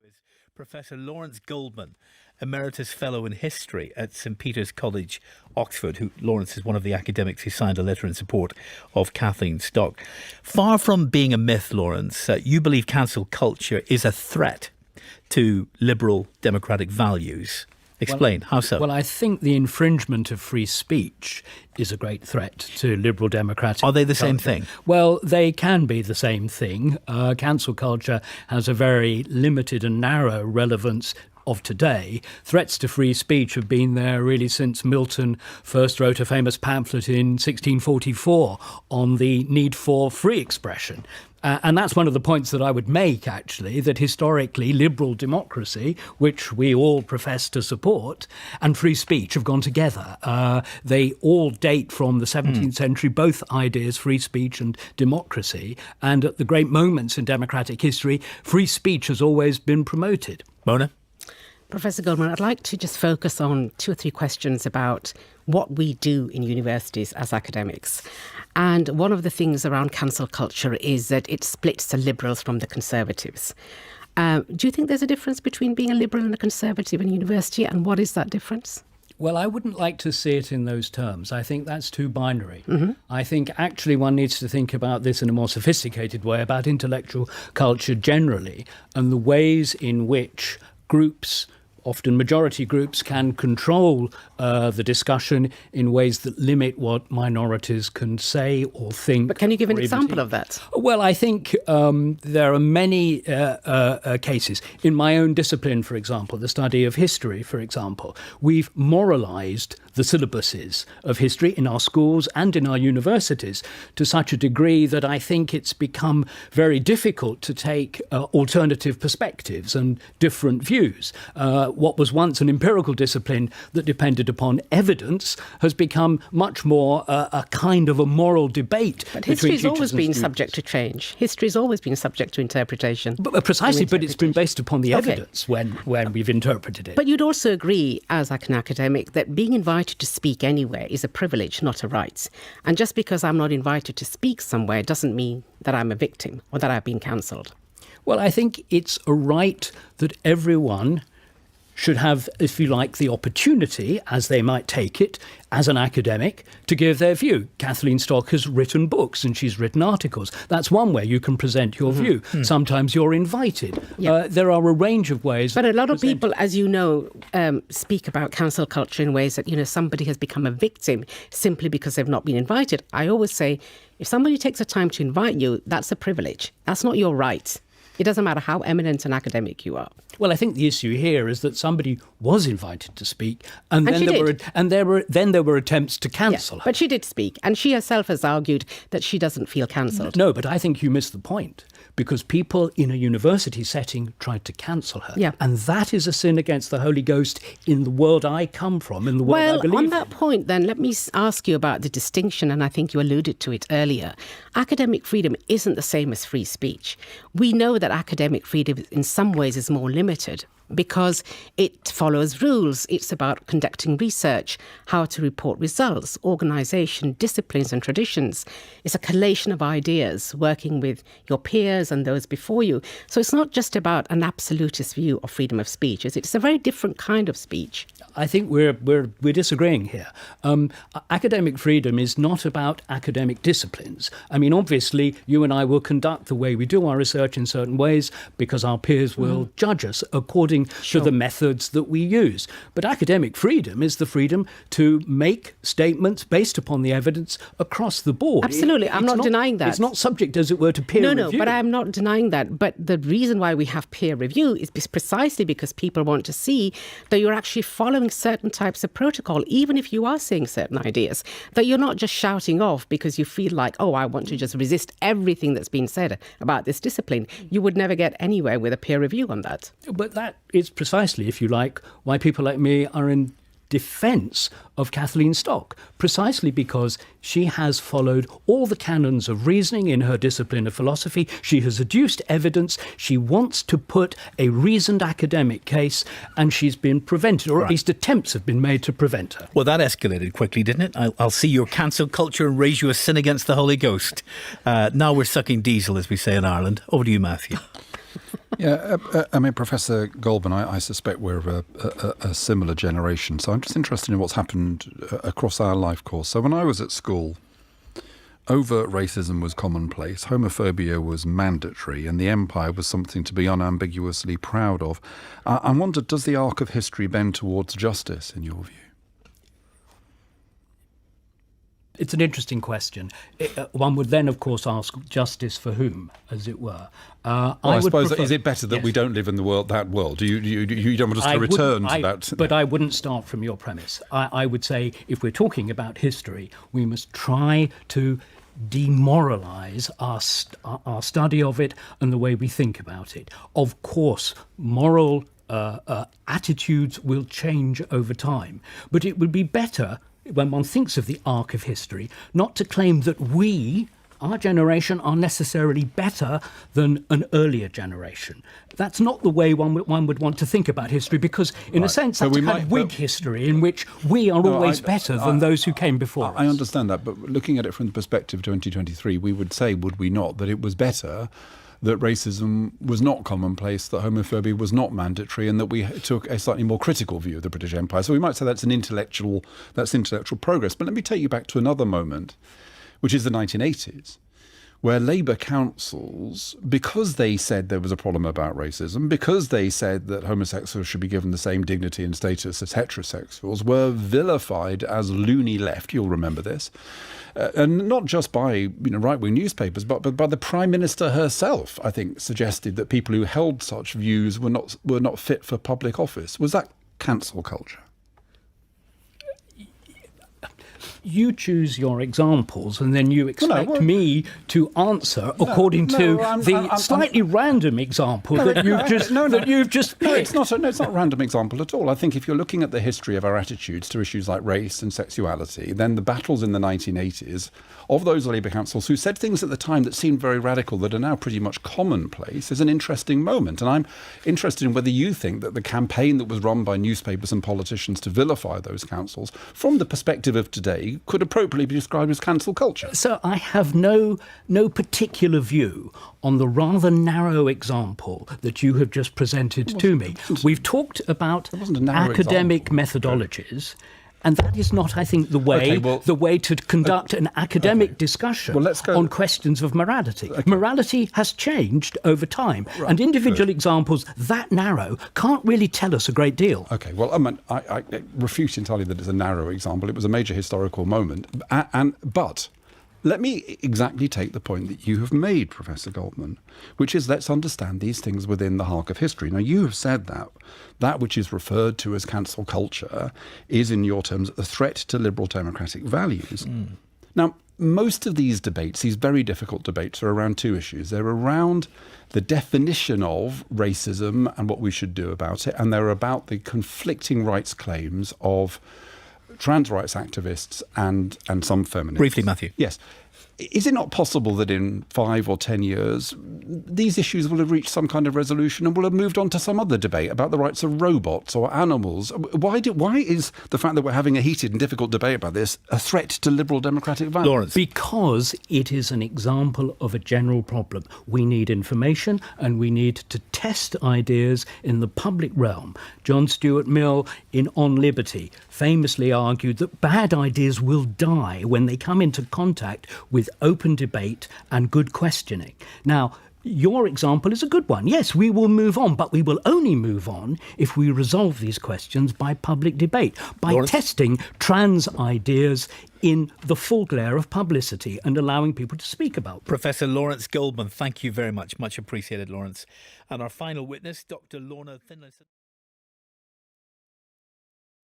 is Professor Lawrence Goldman, Emeritus Fellow in History at St Peter's College, Oxford, who Lawrence is one of the academics who signed a letter in support of Kathleen Stock. Far from being a myth, Lawrence, you believe cancel culture is a threat to liberal democratic values. Explain, how so? Well, I think the infringement of free speech is a great threat to liberal democratic Are they the culture. same thing? Well, they can be the same thing. Cancel culture has a very limited and narrow relevance of today. Threats to free speech have been there really since Milton first wrote a famous pamphlet in 1644 on the need for free expression. And that's one of the points that I would make, actually, that historically liberal democracy, which we all profess to support, and free speech have gone together. They all date from the 17th century, both ideas, free speech and democracy. And at the great moments in democratic history, free speech has always been promoted. Mona? Professor Goldman, I'd like to just focus on 2 or 3 questions about what we do in universities as academics. And one of the things around cancel culture is that it splits the liberals from the conservatives. Do you think there's a difference between being a liberal and a conservative in university, and what is that difference? Well, I wouldn't like to see it in those terms. I think that's too binary. I think actually one needs to think about this in a more sophisticated way, about intellectual culture generally, and the ways in which groups, often majority groups, can control the discussion in ways that limit what minorities can say or think. But can you give an example of that? Well, I think there are many cases. In my own discipline, for example, the study of history, for example, we've moralised the syllabuses of history in our schools and in our universities to such a degree that I think it's become very difficult to take alternative perspectives and different views. What was once an empirical discipline that depended upon evidence has become much more a kind of a moral debate. But history's always been subject to change. History's always been subject to interpretation. Precisely, but it's been based upon the evidence when we've interpreted it. But you'd also agree, as an academic, that being invited to speak anywhere is a privilege, not a right. And just because I'm not invited to speak somewhere doesn't mean that I'm a victim or that I've been cancelled. Well, I think it's a right that everyone should have, if you like, the opportunity, as they might take it, as an academic, to give their view. Kathleen Stock has written books and she's written articles. That's one way you can present your view. Sometimes you're invited. There are a range of ways. But a lot of people, as you know, speak about cancel culture in ways that, somebody has become a victim simply because they've not been invited. I always say, if somebody takes the time to invite you, that's a privilege. That's not your right. It doesn't matter how eminent an academic you are. Well, I think the issue here is that somebody was invited to speak, and then there were attempts to cancel her. But she did speak, and she herself has argued that she doesn't feel cancelled. No, but I think you missed the point, because people in a university setting tried to cancel her. Yeah. And that is a sin against the Holy Ghost in the world I come from, in the world I believe in. Well, on that point, then, let me ask you about the distinction, and I think you alluded to it earlier. Academic freedom isn't the same as free speech. We know that academic freedom in some ways is more limited because it follows rules. It's about conducting research, how to report results, organisation, disciplines and traditions. It's a collation of ideas, working with your peers and those before you. So it's not just about an absolutist view of freedom of speech. It's a very different kind of speech. I think we're disagreeing here. Academic freedom is not about academic disciplines. I mean, obviously, you and I will conduct the way we do our research in certain ways because our peers will judge us according to the methods that we use. But academic freedom is the freedom to make statements based upon the evidence across the board. Absolutely. I'm not denying that. It's not subject, as it were, to peer review. No, but I'm not denying that. But the reason why we have peer review is precisely because people want to see that you're actually following certain types of protocol, even if you are saying certain ideas, that you're not just shouting off because you feel like, oh, I want to just resist everything that's been said about this discipline. You would never get anywhere with a peer review on that. But that is precisely, if you like, why people like me are in defence of Kathleen Stock, precisely because she has followed all the canons of reasoning in her discipline of philosophy. She has adduced evidence. She wants to put a reasoned academic case, and she's been prevented, or at least attempts have been made to prevent her. Well, that escalated quickly, didn't it? I'll see your cancel culture and raise you a sin against the Holy Ghost. Now we're sucking diesel, as we say in Ireland. Over to you, Matthew. Yeah, I mean, Professor Goldman, I suspect we're of a similar generation. So I'm just interested in what's happened across our life course. So when I was at school, overt racism was commonplace, homophobia was mandatory, and the empire was something to be unambiguously proud of. I wondered, does the arc of history bend towards justice, in your view? It's an interesting question. One would then, of course, ask justice for whom, as it were. I suppose, is it better that we don't live in the world? Do you don't want us to return to that? But I wouldn't start from your premise. I would say, if we're talking about history, we must try to demoralise our study of it and the way we think about it. Of course, moral attitudes will change over time, but it would be better, when one thinks of the arc of history, not to claim that we, our generation, are necessarily better than an earlier generation. That's not the way one would want to think about history, because in a sense that's a kind of Whig history in which we are always better than those who came before us. I understand that, but looking at it from the perspective of 2023, we would say, would we not, that it was better that racism was not commonplace, that homophobia was not mandatory, and that we took a slightly more critical view of the British Empire. So we might say that's intellectual progress. But let me take you back to another moment, which is the 1980s, where Labour councils, because they said there was a problem about racism, because they said that homosexuals should be given the same dignity and status as heterosexuals, were vilified as loony left. You'll remember this. And not just by right-wing newspapers, but by the Prime Minister herself, I think, suggested that people who held such views were not fit for public office. Was that cancel culture? You choose your examples and then you expect me to answer according to the slightly random example that you've just picked. No, it's not a random example at all. I think if you're looking at the history of our attitudes to issues like race and sexuality, then the battles in the 1980s of those Labour councils who said things at the time that seemed very radical that are now pretty much commonplace is an interesting moment. And I'm interested in whether you think that the campaign that was run by newspapers and politicians to vilify those councils, from the perspective of today, could appropriately be described as cancel culture. So I have no particular view on the rather narrow example that you have just presented to me. We've talked about academic methodologies. And that is not, I think, the way to conduct an academic discussion on questions of morality. Morality has changed over time, and individual examples that narrow can't really tell us a great deal. OK, well, I refute entirely that it's a narrow example. It was a major historical moment. But let me exactly take the point that you have made, Professor Goldman, which is let's understand these things within the arc of history. Now, you have said that which is referred to as cancel culture is, in your terms, a threat to liberal democratic values. Now, most of these debates, these very difficult debates, are around two issues. They're around the definition of racism and what we should do about it, and they're about the conflicting rights claims of trans rights activists and some feminists. Briefly, Matthew. Yes. Is it not possible that in 5 or 10 years, these issues will have reached some kind of resolution and will have moved on to some other debate about the rights of robots or animals? Why is the fact that we're having a heated and difficult debate about this a threat to liberal democratic values? Lawrence. Because it is an example of a general problem. We need information and we need to test ideas in the public realm. John Stuart Mill, in On Liberty, famously argued that bad ideas will die when they come into contact with open debate and good questioning. Now, your example is a good one. Yes, we will move on, but we will only move on if we resolve these questions by public debate, by testing trans ideas in the full glare of publicity and allowing people to speak about them. Professor Lawrence Goldman, thank you very much. Much appreciated, Lawrence. And our final witness, Dr. Lorna Finlayson.